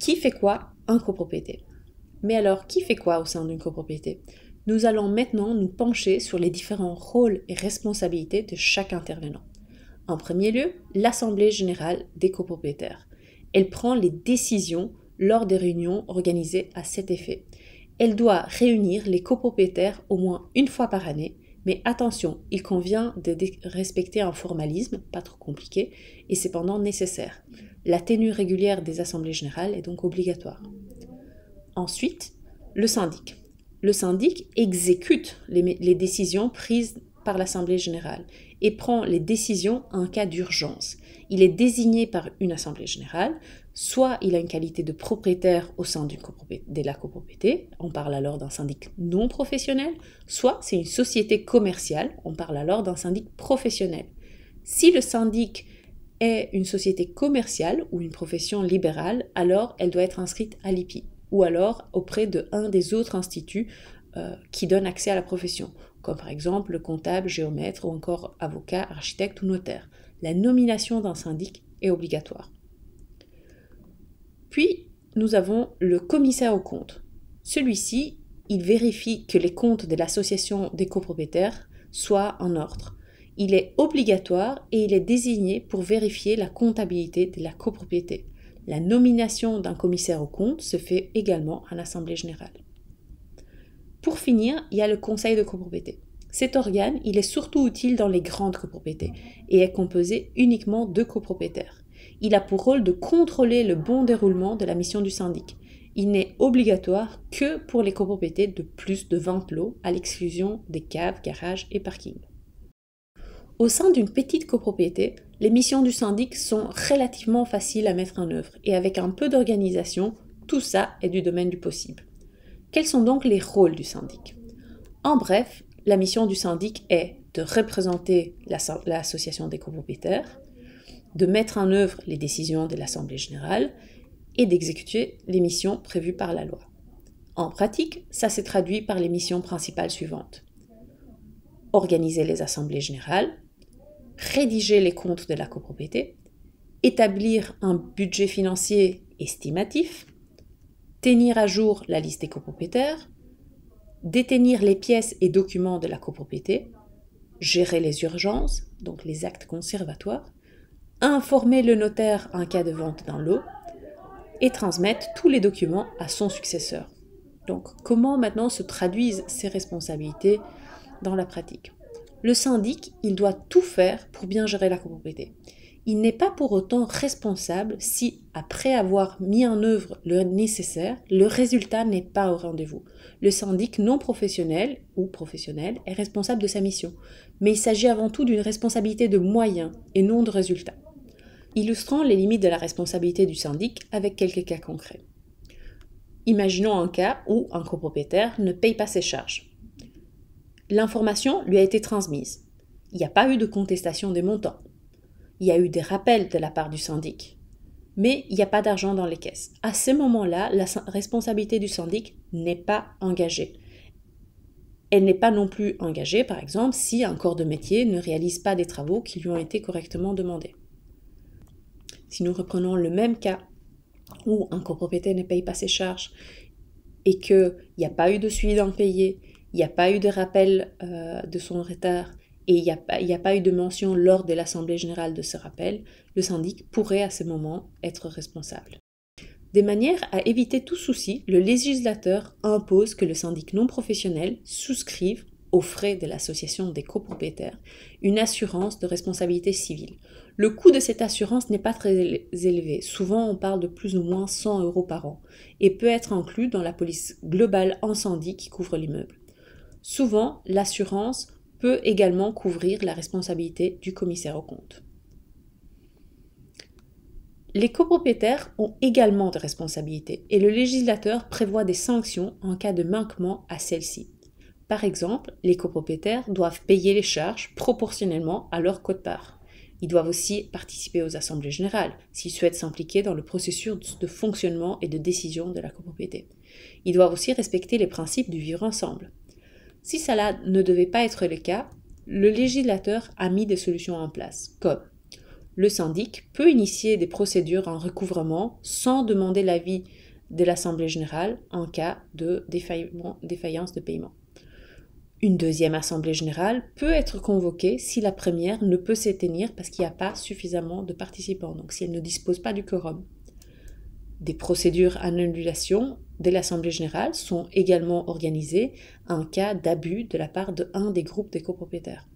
Qui fait quoi? Un copropriété. Mais alors, qui fait quoi au sein d'une copropriété? Nous allons maintenant nous pencher sur les différents rôles et responsabilités de chaque intervenant. En premier lieu, l'Assemblée générale des copropriétaires. Elle prend les décisions lors des réunions organisées à cet effet. Elle doit réunir les copropriétaires au moins une fois par année, mais attention, il convient de respecter un formalisme, pas trop compliqué, et cependant nécessaire. La tenue régulière des assemblées générales est donc obligatoire. Ensuite, le syndic. Le syndic exécute les décisions prises par l'Assemblée générale et prend les décisions en cas d'urgence. Il est désigné par une Assemblée générale, soit il a une qualité de propriétaire au sein de la copropriété, on parle alors d'un syndic non professionnel, soit c'est une société commerciale, on parle alors d'un syndic professionnel. Si le syndic est une société commerciale ou une profession libérale, alors elle doit être inscrite à l'IPI ou alors auprès d'un des autres instituts qui donnent accès à la profession, comme par exemple le comptable, géomètre ou encore avocat, architecte ou notaire. La nomination d'un syndic est obligatoire. Puis, nous avons le commissaire aux comptes. Celui-ci, il vérifie que les comptes de l'association des copropriétaires soient en ordre. Il est obligatoire et il est désigné pour vérifier la comptabilité de la copropriété. La nomination d'un commissaire aux comptes se fait également à l'Assemblée générale. Pour finir, il y a le conseil de copropriété. Cet organe, il est surtout utile dans les grandes copropriétés et est composé uniquement de copropriétaires. Il a pour rôle de contrôler le bon déroulement de la mission du syndic. Il n'est obligatoire que pour les copropriétés de plus de 20 lots, à l'exclusion des caves, garages et parkings. Au sein d'une petite copropriété, les missions du syndic sont relativement faciles à mettre en œuvre et avec un peu d'organisation, tout ça est du domaine du possible. Quels sont donc les rôles du syndic? En bref, la mission du syndic est de représenter l'association des copropriétaires, de mettre en œuvre les décisions de l'Assemblée générale et d'exécuter les missions prévues par la loi. En pratique, ça se traduit par les missions principales suivantes. Organiser les assemblées générales, rédiger les comptes de la copropriété, établir un budget financier estimatif, tenir à jour la liste des copropriétaires, détenir les pièces et documents de la copropriété, gérer les urgences, donc les actes conservatoires, informer le notaire en cas de vente d'un lot et transmettre tous les documents à son successeur. Donc, comment maintenant se traduisent ces responsabilités dans la pratique? Le syndic, il doit tout faire pour bien gérer la copropriété. Il n'est pas pour autant responsable si, après avoir mis en œuvre le nécessaire, le résultat n'est pas au rendez-vous. Le syndic non professionnel ou professionnel est responsable de sa mission, mais il s'agit avant tout d'une responsabilité de moyens et non de résultats. Illustrons les limites de la responsabilité du syndic avec quelques cas concrets. Imaginons un cas où un copropriétaire ne paye pas ses charges. L'information lui a été transmise. Il n'y a pas eu de contestation des montants. Il y a eu des rappels de la part du syndic. Mais il n'y a pas d'argent dans les caisses. À ce moment-là, la responsabilité du syndic n'est pas engagée. Elle n'est pas non plus engagée, par exemple, si un corps de métier ne réalise pas des travaux qui lui ont été correctement demandés. Si nous reprenons le même cas où un copropriétaire ne paye pas ses charges et qu'il n'y a pas eu de suivi d'impayé, il n'y a pas eu de rappel de son retard et il n'y a pas eu de mention lors de l'Assemblée générale de ce rappel, le syndic pourrait à ce moment être responsable. De manière à éviter tout souci, le législateur impose que le syndic non professionnel souscrive, aux frais de l'association des copropriétaires, une assurance de responsabilité civile. Le coût de cette assurance n'est pas très élevé, souvent on parle de plus ou moins 100 € par an, et peut être inclus dans la police globale incendie qui couvre l'immeuble. Souvent, l'assurance peut également couvrir la responsabilité du commissaire aux comptes. Les copropriétaires ont également des responsabilités et le législateur prévoit des sanctions en cas de manquement à celles-ci. Par exemple, les copropriétaires doivent payer les charges proportionnellement à leur quote-part. Ils doivent aussi participer aux assemblées générales s'ils souhaitent s'impliquer dans le processus de fonctionnement et de décision de la copropriété. Ils doivent aussi respecter les principes du vivre ensemble. Si cela ne devait pas être le cas, le législateur a mis des solutions en place, comme le syndic peut initier des procédures en recouvrement sans demander l'avis de l'Assemblée générale en cas de défaillance de paiement. Une deuxième Assemblée générale peut être convoquée si la première ne peut se tenir parce qu'il n'y a pas suffisamment de participants, donc si elle ne dispose pas du quorum. Des procédures en annulation de l'Assemblée générale sont également organisées en cas d'abus de la part d'un des groupes des copropriétaires.